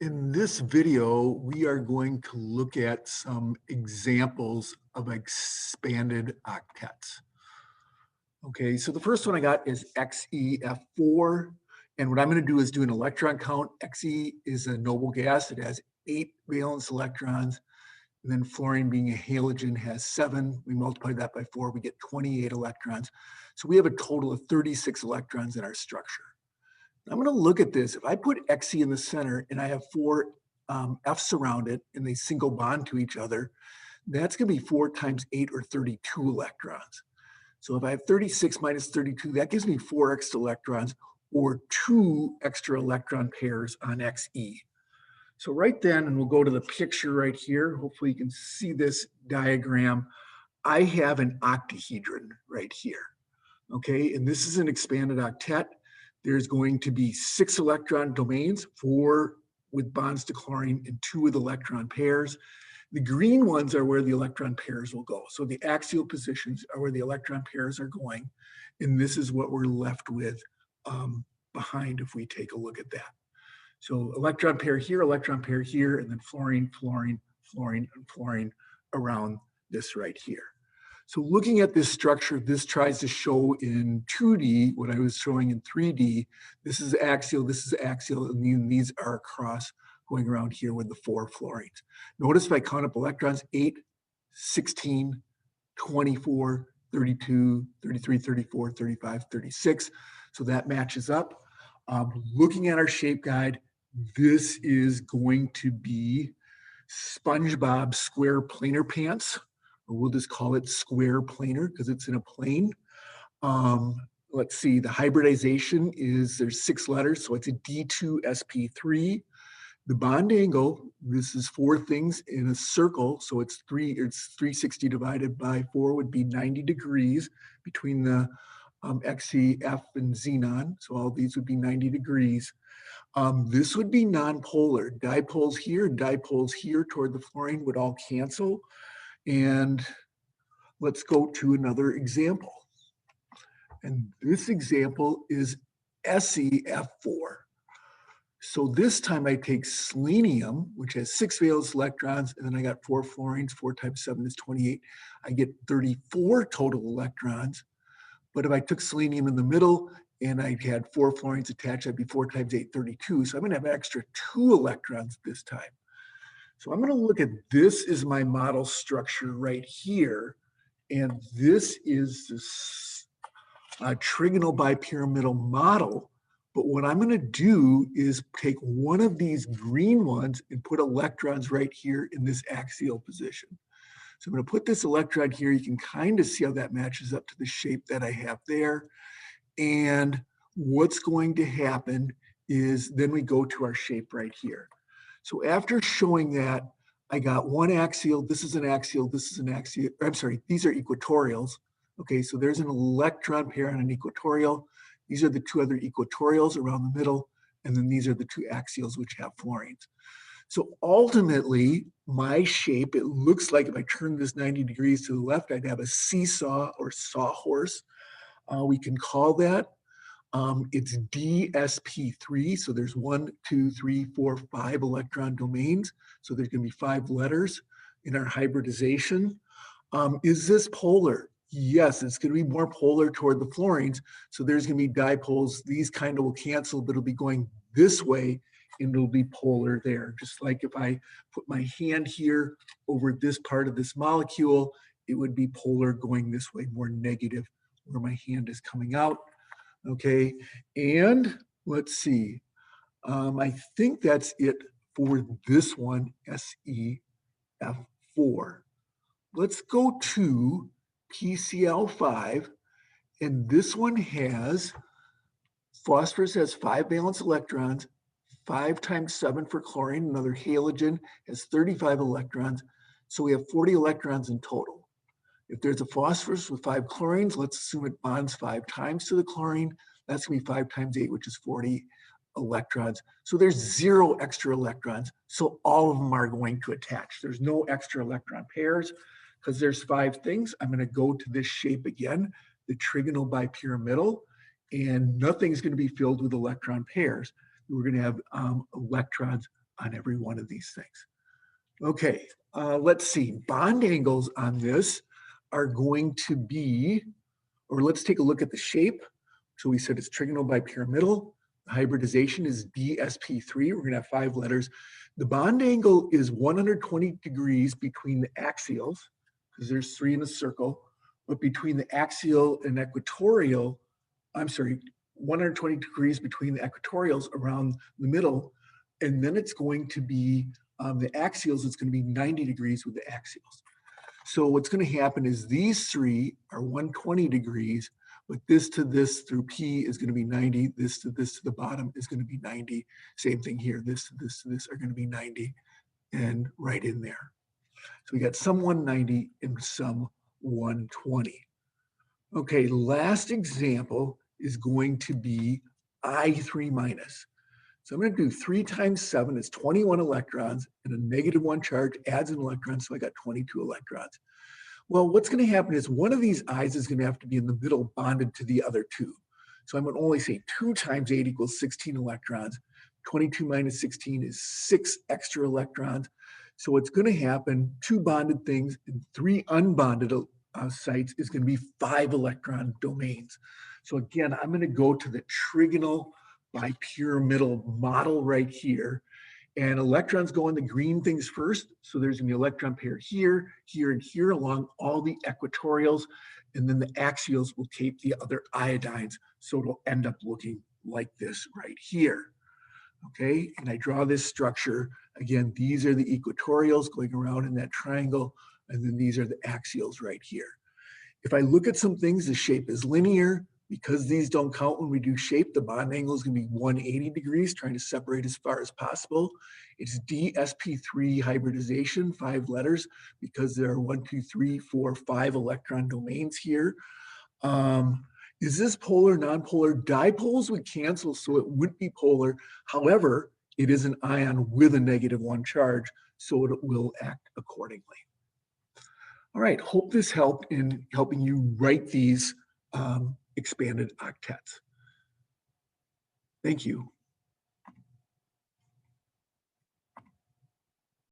In this video, we are going to look at some examples of expanded octets. Okay, so the first one I got is XeF4. And what I'm going to do is do an electron count. Xe is a noble gas. It has 8 valence electrons. And then fluorine, being a halogen, has 7. We multiply that by 4, we get 28 electrons. So we have a total of 36 electrons in our structure. I'm going to look at this. If I put Xe in the center and I have 4 F's around it and they single bond to each other, that's going to be 4 times 8 or 32 electrons. So if I have 36 minus 32, that gives me 4 extra electrons or 2 extra electron pairs on Xe. So right then, and we'll go to the picture right here. Hopefully you can see this diagram. I have an octahedron right here. Okay, and this is an expanded octet. There's going to be 6 electron domains, 4 with bonds to chlorine and 2 with electron pairs. The green ones are where the electron pairs will go. So the axial positions are where the electron pairs are going. And this is what we're left with behind if we take a look at that. So electron pair here, and then fluorine, fluorine, fluorine, and fluorine around this right here. So looking at this structure, this tries to show in 2D what I was showing in 3D. This is axial, and these are across going around here with the 4 fluorines. Notice if I count up electrons, 8, 16, 24, 32, 33, 34, 35, 36. So that matches up. Looking at our shape guide, this is going to be SpongeBob square planar pants. Or we'll just call it square planar because it's in a plane. Let's see, the hybridization is, there's 6 letters, so it's a D2sp3. The bond angle, this is 4 things in a circle, so it's 360 divided by 4 would be 90 degrees between the Xe, F, and xenon, so all these would be 90 degrees. This would be nonpolar. Dipoles here toward the fluorine would all cancel. And let's go to another example. And this example is SeF4. So this time I take selenium, which has 6 valence electrons, and then I got 4 fluorines. 4 times 7 is 28. I get 34 total electrons. But if I took selenium in the middle and I had 4 fluorines attached, I'd be 4 times 8, 32. So I'm going to have an extra 2 electrons this time. So I'm going to look at this is my model structure right here. And this is this trigonal bipyramidal model. But what I'm going to do is take one of these green ones and put electrons right here in this axial position. So I'm going to put this electron here. You can kind of see how that matches up to the shape that I have there. And what's going to happen is then we go to our shape right here. So after showing that, I got one axial, this is an axial, this is an axial, I'm sorry, these are equatorials. Okay, so there's an electron pair on an equatorial. These are the 2 other equatorials around the middle, and then these are the 2 axials which have fluorines. So ultimately, my shape, it looks like if I turn this 90 degrees to the left, I'd have a seesaw or sawhorse. We can call that. It's DSP3, so there's 1, 2, 3, 4, 5 electron domains. So there's going to be 5 letters in our hybridization. Is this polar? Yes, it's going to be more polar toward the fluorines. So there's going to be dipoles. These kind of will cancel, but it'll be going this way, and it'll be polar there. Just like if I put my hand here over this part of this molecule, it would be polar going this way, more negative, where my hand is coming out. Okay, and let's see. I think that's it for this one, SeF4. Let's go to PCl5, and this one has, phosphorus has 5 valence electrons, 5 times 7 for chlorine, another halogen has 35 electrons, so we have 40 electrons in total. If there's a phosphorus with 5 chlorines, let's assume it bonds 5 times to the chlorine. That's going to be 5 times 8, which is 40 electrons. So there's 0 extra electrons. So all of them are going to attach. There's no extra electron pairs because there's 5 things. I'm going to go to this shape again, the trigonal bipyramidal, and nothing's going to be filled with electron pairs. We're going to have electrons on every one of these things. Okay, let's see. Bond angles on this are going to be, or let's take a look at the shape. So we said it's trigonal bipyramidal. The hybridization is DSP3. We're going to have 5 letters. The bond angle is 120 degrees between the axials, because there's 3 in a circle, but between the axial and equatorial, 120 degrees between the equatorials around the middle. And then it's going to be the axials, it's going to be 90 degrees with the axials. So what's going to happen is these 3 are 120 degrees, but this to this through P is going to be 90. This to the bottom is going to be 90. Same thing here. This to this are going to be 90 and right in there. So we got some 190 and some 120. Okay, last example is going to be I3 minus. So I'm going to do 3 times 7 is 21 electrons, and a -1 charge adds an electron, so I got 22 electrons. Well, what's going to happen is one of these i's is going to have to be in the middle bonded to the other 2. So I'm going to only say 2 times 8 equals 16 electrons. 22 minus 16 is 6 extra electrons. So what's going to happen, 2 bonded things and 3 unbonded sites is going to be 5 electron domains. So again, I'm going to go to the trigonal bipyramidal model right here. And electrons go in the green things first. So there's going to be an electron pair here, here, and here along all the equatorials. And then the axials will tape the other iodines. So it'll end up looking like this right here. Okay, and I draw this structure. Again, these are the equatorials going around in that triangle. And then these are the axials right here. If I look at some things, the shape is linear. Because these don't count when we do shape, the bond angle is going to be 180 degrees, trying to separate as far as possible. It's DSP3 hybridization, 5 letters, because there are 1, 2, 3, 4, 5 electron domains here. Is this polar, nonpolar? Dipoles would cancel, so it would be polar. However, it is an ion with a -1 charge, so it will act accordingly. All right, hope this helped in helping you write these expanded octets. Thank you.